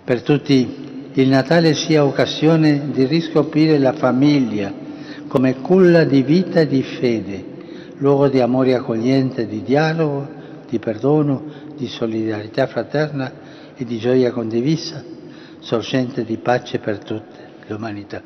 Per tutti il Natale sia occasione di riscoprire la famiglia come culla di vita e di fede, luogo di amore accogliente, di dialogo, di perdono, di solidarietà fraterna e di gioia condivisa, sorgente di pace per tutta l'umanità.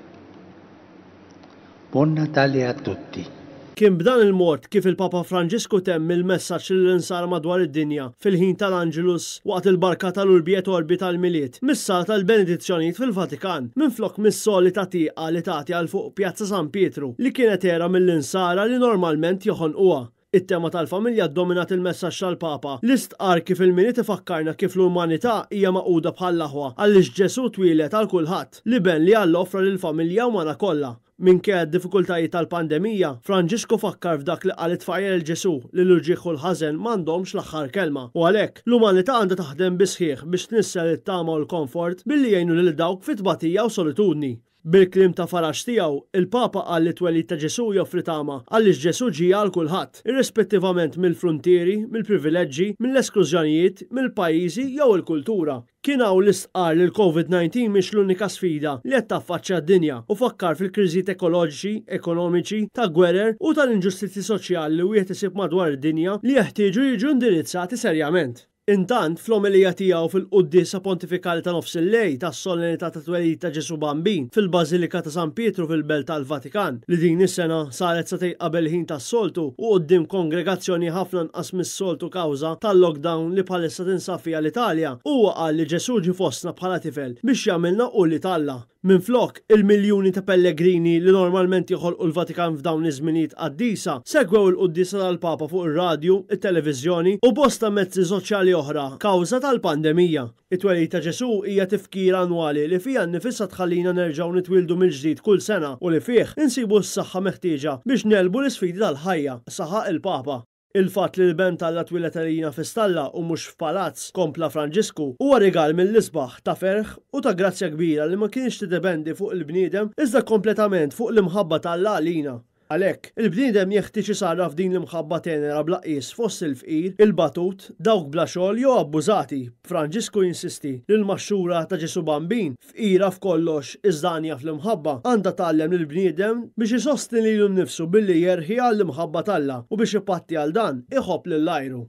Buon Natale a tutti! Kien b'dan il-mod kif il-Papa Franġisku temm il-messaġġ lill-insara madwar id-dinja fil-ħin tal-Angelus waqt il-barka tal-Urbiet Orbi tal-Miliet mis-sala tal-Benedizzjonijiet fil-Vatikan minflok mis-solita tieqa li tagħti għal fuq Pjazza San Pietru li kienet era mill-insara li normalment joħonquha. It-tema tal-familja ddominat il-messaġġ tal-Papa li stqar kif il-Miliet ifakkarna kif l-umanità hija maquda bħall-aħwa għaliex Ġesu twilet għal kulħadd li ben li Alla offra lill-familja umana kollha. Minkejja d-diffikultajiet tal-pandemija, Franġisku fakkar f'dak li qalet tfajjel Ġesu li l-urġieħ u l-ħażen m'għandhomx l-aħħar kelma. U għalhekk l-umanità għandha taħdem bisħieħ biex tnissel it-tama u l-komfort billi jgħinu lil dawk fi tbatija u solitudni. Bil-klim ta' farax tiegħu, il-Papa qal li twelid ta' Ġesu joffri tama għaliex Ġesu ġie għal kulħadd, irrispettivament mill-fruntieri, mill-privileġġi, mill-esklużjonijiet, mill-pajjiżi jew il-kultura. Kien hawn l-istqar li l-COVID-19 mhix l-unika sfida li qed taffaċċja d-dinja u fakkar fil-kriżijiet ekoloġiċi, ekonomiċi, ta' gwerer u tal-inġustizzi soċjali li wieħed isib madwar id-dinja li jeħtieġu jiġu indirizzati serjament. Intant, fl-omilija tiegħu fil-Qudiesa Pontifikali ta' nofs il-lejl tas-Solennità ta' Twelid ta' Ġesu Bambin fil-Bażilika ta' San Pietru fil-Belt tal-Vatikan li din is-sena saret satej qabel ħin tas-soltu u quddiem kongregazzjoni ħafna nqas mis-soltu kawża tal-lockdown li bħalissa tinsab fiha l-Italja, huwa qal li Ġesu ġie fostna bħala tifel biex jagħmilna ulied Alla. Minflok il-miljuni ta' pellegrini li normalment joħolqu l-Vatikan f'dawn iż-żminijiet qaddisa segwew il-Qudiesa tal-Papa fuq ir-radju, it-televiżjoni u bosta mezzi soċjali oħra kawża tal-pandemija. It-twelid ta' Ġesu hija tifkira annwali li fiha nnifisha tħallina nerġgħu nitwildu mill-ġdid kull sena u li fih insibu s-saħħa meħtieġa biex nelbu l-isfidi tal-ħajja, saħaq il-Papa. Il-fatt li l-bent Alla twilet għalina fi stalla u mhux f'palazz kompla Franġisku huwa rigal mill-isbaħ ta' ferħ u ta' grazzja kbira li ma kienx tiddependi fuq il-bniedem iżda kompletament fuq l-imħabba ta' Alla għalina. Għalhekk, il-bniedem jeħtieġ isarraf din l-imħabba tenera bla qis fost il-fqir, il-batut, dawk bla xogħol jew abbużati. Franġisku jinsisti li l-maxxura ta' Ġesu Bambin fqira f'kollox iżda għanja fl-imħabba għandha tgħallem lill-bniedem biex isostni lilu nnifsu billi jerħi għall-imħabba t'Alla u biex ipatti għal dan iħobb lill-ajru.